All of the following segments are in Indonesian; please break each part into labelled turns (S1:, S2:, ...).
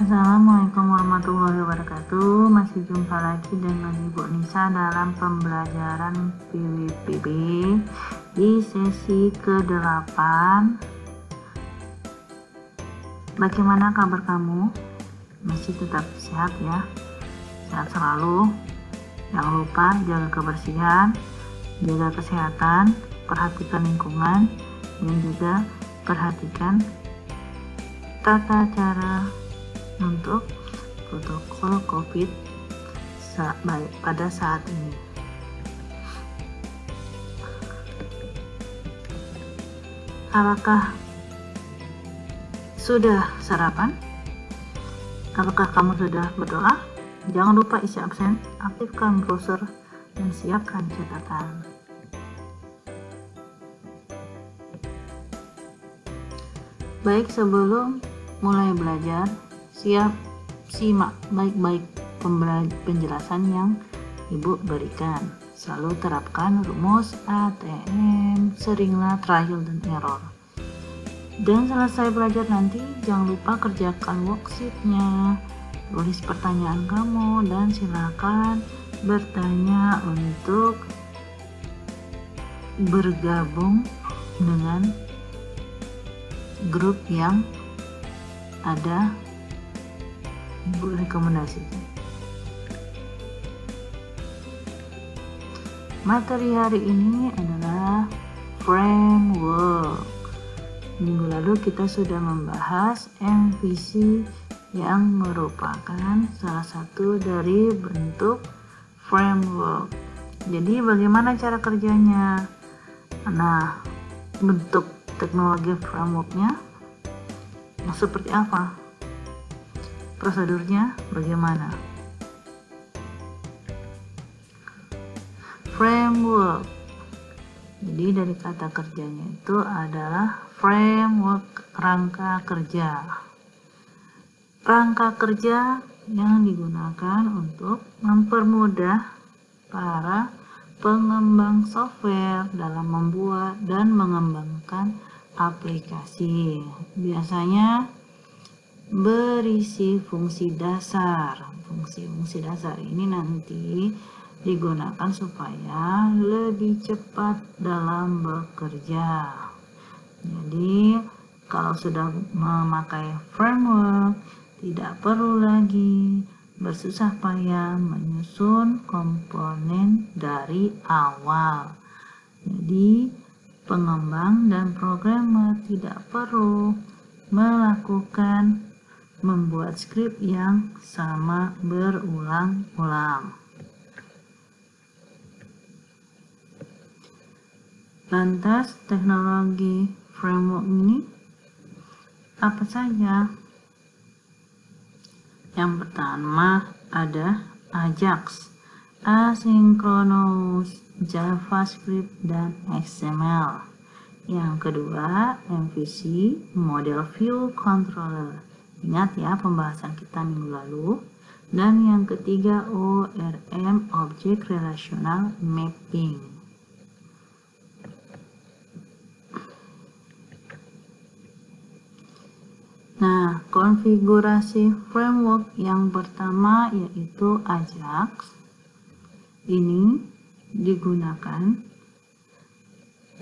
S1: Assalamualaikum warahmatullahi wabarakatuh. Masih jumpa lagi dengan Ibu Nisa dalam pembelajaran PWPB di sesi ke-8. Bagaimana kabar kamu? Masih tetap sehat ya? Sehat selalu. Jangan lupa jaga kebersihan, jaga kesehatan, perhatikan lingkungan, dan juga perhatikan tata cara untuk protokol COVID pada saat ini. Apakah sudah sarapan? Apakah kamu sudah berdoa? Jangan lupa isi absen, aktifkan browser, dan siapkan catatan. Baik, sebelum mulai belajar, simak baik-baik penjelasan yang Ibu berikan. Selalu terapkan rumus ATM, seringlah trial dan error. Dan selesai belajar nanti, jangan lupa kerjakan worksheet-nya, tulis pertanyaan kamu, dan silakan bertanya untuk bergabung dengan grup yang ada Ibu rekomendasikan. Materi hari ini adalah framework. Minggu lalu kita sudah membahas MVC yang merupakan salah satu dari bentuk framework. Jadi bagaimana cara kerjanya? Nah, bentuk teknologi frameworknya seperti apa? Prosedurnya bagaimana? Framework. Jadi dari kata kerjanya itu adalah framework, rangka kerja. Rangka kerja yang digunakan untuk mempermudah para pengembang software dalam membuat dan mengembangkan aplikasi. Biasanya berisi fungsi dasar. Fungsi-fungsi dasar ini nanti digunakan supaya lebih cepat dalam bekerja. Jadi kalau sudah memakai framework, tidak perlu lagi bersusah payah menyusun komponen dari awal. Jadi pengembang dan programmer tidak perlu melakukan membuat skrip yang sama berulang-ulang. Lantas teknologi framework ini apa saja? Yang pertama ada Ajax, Asynchronous, JavaScript, dan XML. Yang kedua MVC, Model View Controller. Ingat ya pembahasan kita minggu lalu. Dan yang ketiga ORM, Object Relational Mapping. Nah, konfigurasi framework yang pertama yaitu Ajax. Ini digunakan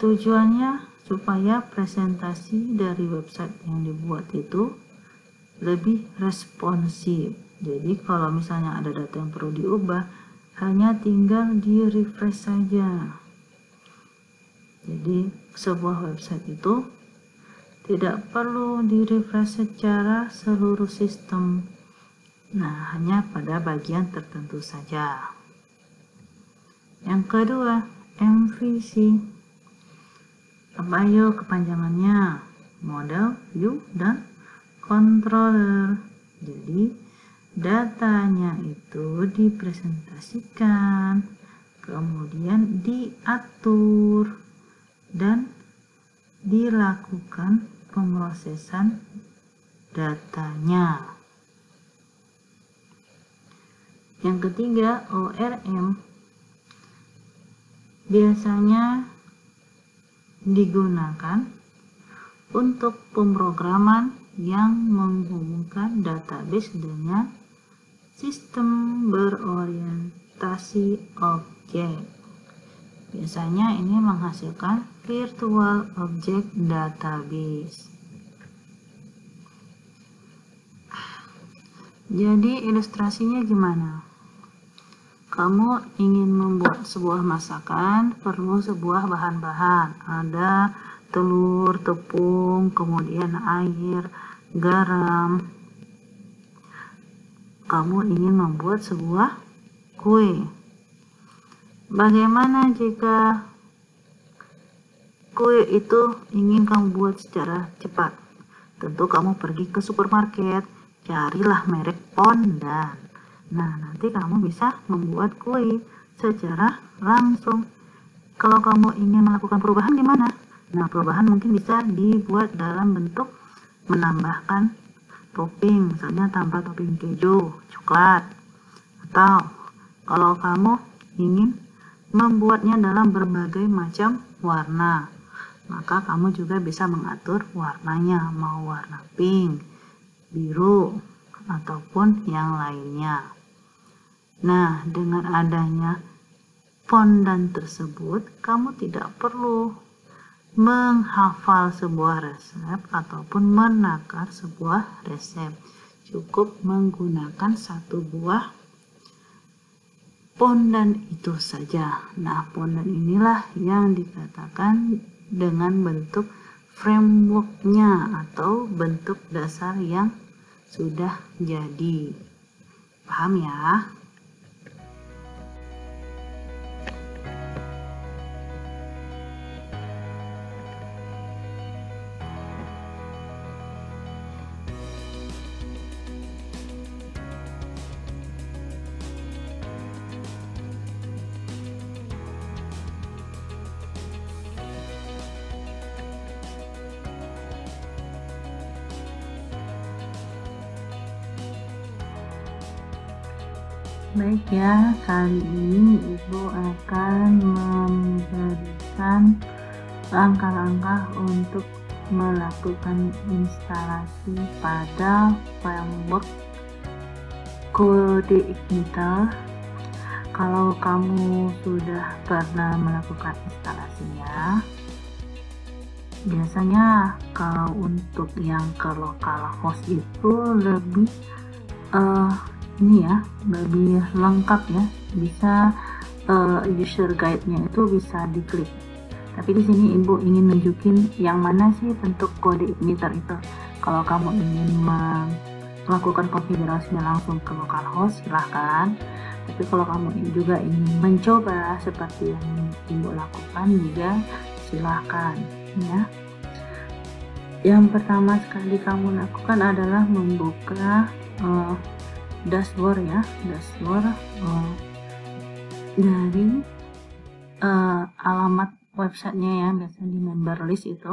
S1: tujuannya supaya presentasi dari website yang dibuat itu lebih responsif. Jadi kalau misalnya ada data yang perlu diubah, hanya tinggal di refresh saja. Jadi sebuah website itu tidak perlu di refresh secara seluruh sistem. Nah, hanya pada bagian tertentu saja. Yang kedua, MVC. Apa yuk kepanjangannya? Model, View, dan Controller. Jadi, datanya itu dipresentasikan, kemudian diatur, dan dilakukan pemrosesan datanya. Yang ketiga, ORM. Biasanya digunakan untuk pemrograman yang menghubungkan database dengan sistem berorientasi objek. Biasanya ini menghasilkan virtual object database. Jadi ilustrasinya gimana? Kamu ingin membuat sebuah masakan, perlu sebuah bahan-bahan. Ada telur, tepung, kemudian air, garam. Kamu ingin membuat sebuah kue. Bagaimana jika kue itu ingin kamu buat secara cepat? Tentu kamu pergi ke supermarket, carilah merek Pondan. Nah, nanti kamu bisa membuat kue secara langsung. Kalau kamu ingin melakukan perubahan gimana? Nah, perubahan mungkin bisa dibuat dalam bentuk menambahkan topping, misalnya tambah topping keju, coklat. Atau kalau kamu ingin membuatnya dalam berbagai macam warna, maka kamu juga bisa mengatur warnanya, mau warna pink, biru, ataupun yang lainnya. Nah, dengan adanya Pondan tersebut, kamu tidak perlu menghafal sebuah resep ataupun menakar sebuah resep. Cukup menggunakan satu buah Pondan itu saja. Nah, Pondan inilah yang dikatakan dengan bentuk frameworknya atau bentuk dasar yang sudah jadi. Paham ya? Baik ya, kali ini Ibu akan memberikan langkah-langkah untuk melakukan instalasi pada framework Codeigniter. Kalau kamu sudah pernah melakukan instalasinya, biasanya kalau untuk yang ke localhost itu lebih ini ya, lebih lengkap ya, bisa user guide-nya itu bisa diklik. Tapi di sini Ibu ingin nunjukin yang mana sih bentuk Codeigniter itu. Kalau kamu ingin melakukan konfigurasinya langsung ke localhost, silahkan. Tapi kalau kamu juga ingin mencoba seperti yang Ibu lakukan juga silahkan ya. Yang pertama sekali kamu lakukan adalah membuka dashboard ya, dashboard dari alamat websitenya ya, biasanya di member list itu.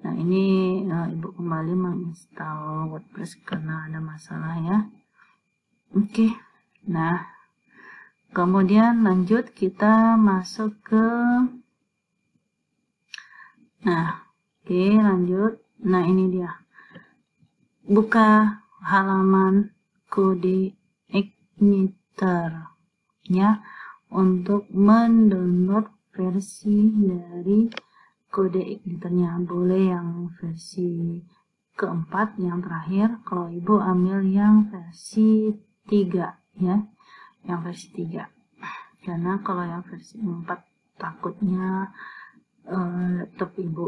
S1: Nah, ini Ibu kembali menginstal WordPress karena ada masalah ya. Oke. Nah, kemudian lanjut kita masuk ke lanjut. Nah, ini dia. Buka halaman Codeigniter ya, untuk mendownload versi dari Codeigniternya. Boleh yang versi keempat, yang terakhir. Kalau Ibu ambil yang versi 3 ya, yang versi 3, karena kalau yang versi 4 takutnya laptop Ibu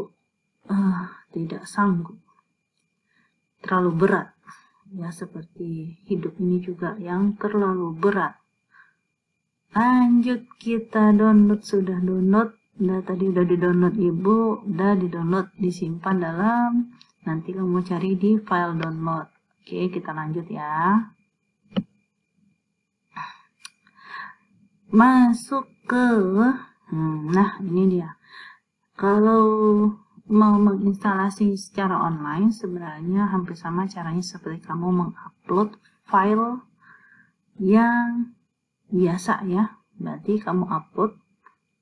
S1: tidak sanggup, terlalu berat ya, seperti hidup ini juga yang terlalu berat. Lanjut, kita download. Sudah download, tadi udah di download Ibu, udah di download, disimpan dalam, nanti kamu cari di file download. Oke, kita lanjut ya. Masuk ke nah, ini dia. Kalau mau menginstalasi secara online, sebenarnya hampir sama caranya seperti kamu mengupload file yang biasa ya. Berarti kamu upload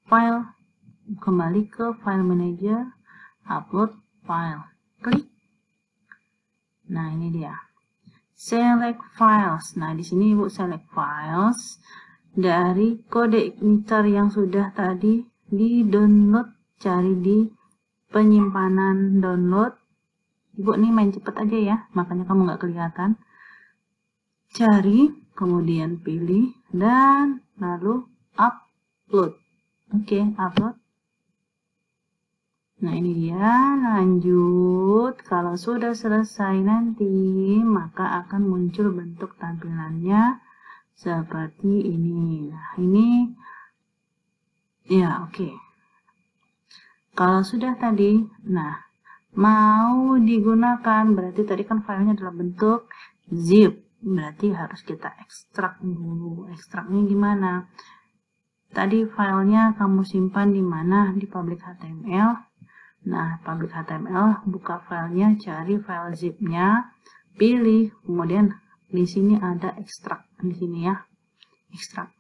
S1: file, kembali ke file manager, upload file, klik, Nah, ini dia. Select files. Nah, di sini Ibu select files dari kode igniter yang sudah tadi di download, cari di penyimpanan download. Ibu nih main cepet aja ya, makanya kamu nggak kelihatan. Cari, kemudian pilih, dan lalu upload. Oke, upload. Nah, ini dia, lanjut. Kalau sudah selesai nanti, maka akan muncul bentuk tampilannya seperti ini. Nah, ini ya, oke. Kalau sudah tadi, nah, mau digunakan, berarti tadi kan filenya dalam bentuk zip. Berarti harus kita ekstrak dulu. Ekstraknya gimana? Tadi filenya kamu simpan di mana? Di public HTML. Nah, public HTML, buka filenya, cari file zip-nya, pilih, kemudian di sini ada ekstrak. Di sini ya, ekstrak.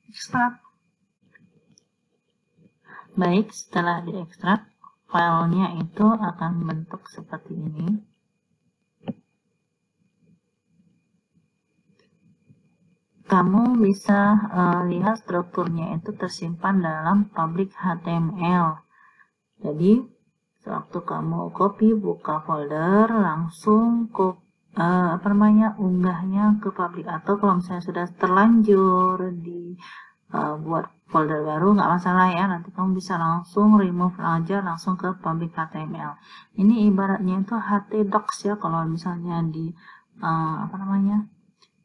S1: Ekstrak. Baik, setelah diekstrak, filenya itu akan bentuk seperti ini. Kamu bisa lihat strukturnya itu tersimpan dalam public HTML. Jadi, sewaktu kamu copy, buka folder, langsung unggahnya ke public. Atau kalau misalnya sudah terlanjur buat folder baru, nggak masalah ya, nanti kamu bisa langsung remove aja langsung ke public HTML. Ini ibaratnya itu htdocs ya, kalau misalnya di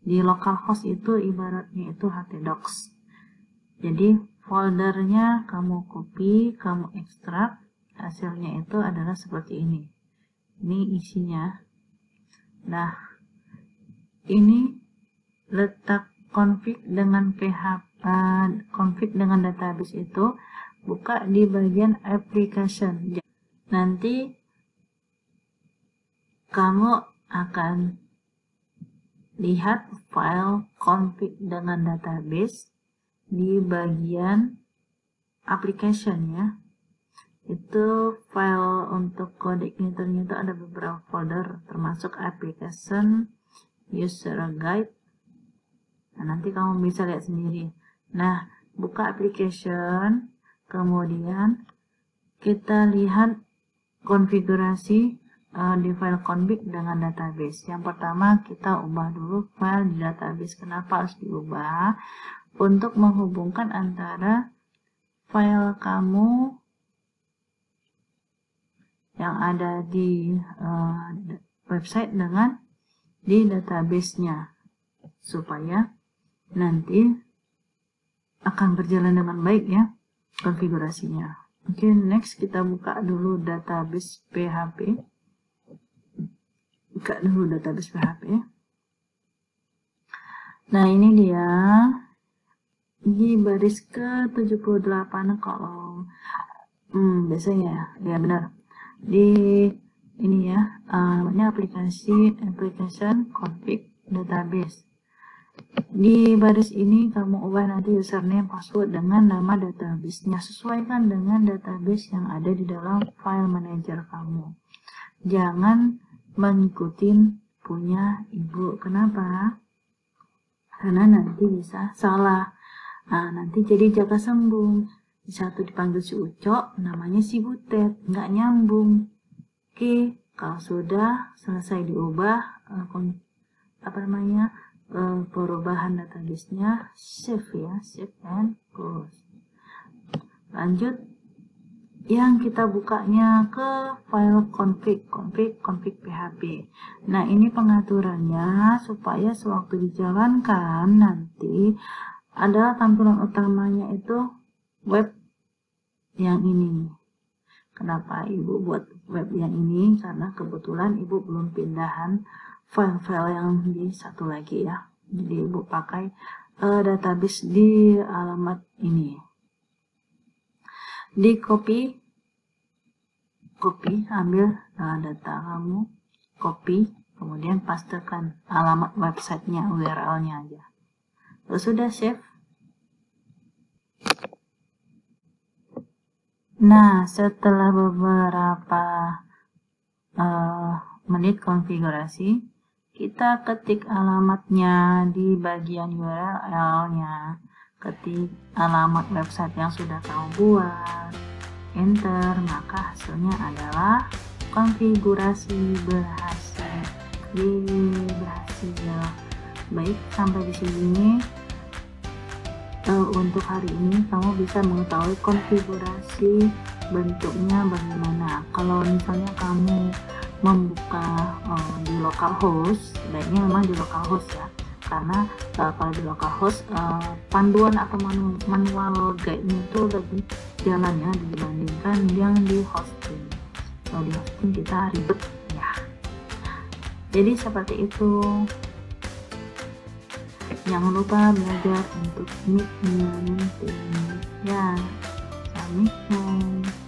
S1: di localhost itu ibaratnya itu htdocs. Jadi foldernya kamu copy, kamu ekstrak, hasilnya itu adalah seperti ini. Ini isinya. Nah, ini letak config dengan PHP, config dengan database itu buka di bagian application. Nanti kamu akan lihat file config dengan database di bagian application ya. Itu file untuk kode igniternya itu ada beberapa folder, termasuk application, user guide. Nah, nanti kamu bisa lihat sendiri. Nah, buka application, kemudian kita lihat konfigurasi di file config dengan database. Yang pertama, kita ubah dulu file di database. Kenapa harus diubah? Untuk menghubungkan antara file kamu yang ada di website dengan di database-nya, supaya nanti akan berjalan dengan baik ya konfigurasinya. Oke, next kita buka dulu database PHP. Buka dulu database PHP. Nah, ini dia di baris ke-78 kalau biasanya ya benar. Di ini ya, namanya application config database. Di baris ini kamu ubah nanti username, password dengan nama database-nya. Sesuaikan dengan database yang ada di dalam file manager kamu. Jangan mengikuti punya ibu. Kenapa? Karena nanti bisa salah. Nah, nanti jadi jaga sembung. Satu dipanggil si Ucok, namanya si Butet, nggak nyambung. Oke, kalau sudah selesai diubah, perubahan database-nya, save ya, save and close. Lanjut, yang kita bukanya ke file config PHP. Nah, ini pengaturannya supaya sewaktu dijalankan nanti adalah tampilan utamanya itu web yang ini. Kenapa Ibu buat web yang ini? Karena kebetulan Ibu belum pindahan file-file yang di satu lagi ya. Jadi Ibu pakai database di alamat ini. Di copy, ambil data kamu, copy, kemudian pastekan alamat websitenya, URL-nya aja. Lalu sudah save. Nah, setelah beberapa menit konfigurasi, kita ketik alamatnya di bagian URL-nya, ketik alamat website yang sudah kamu buat, enter, maka hasilnya adalah konfigurasi berhasil. Berhasil. Baik, sampai di sini. Untuk hari ini kamu bisa mengetahui konfigurasi bentuknya bagaimana. Kalau misalnya kamu membuka di localhost, sebaiknya memang di localhost ya, karena kalau di localhost panduan atau manual guide-nya itu lebih jalan ya dibandingkan yang di hosting. Kalau di hosting kita ribet ya. Jadi seperti itu. Jangan lupa belajar untuk meet ya. Assalamualaikum.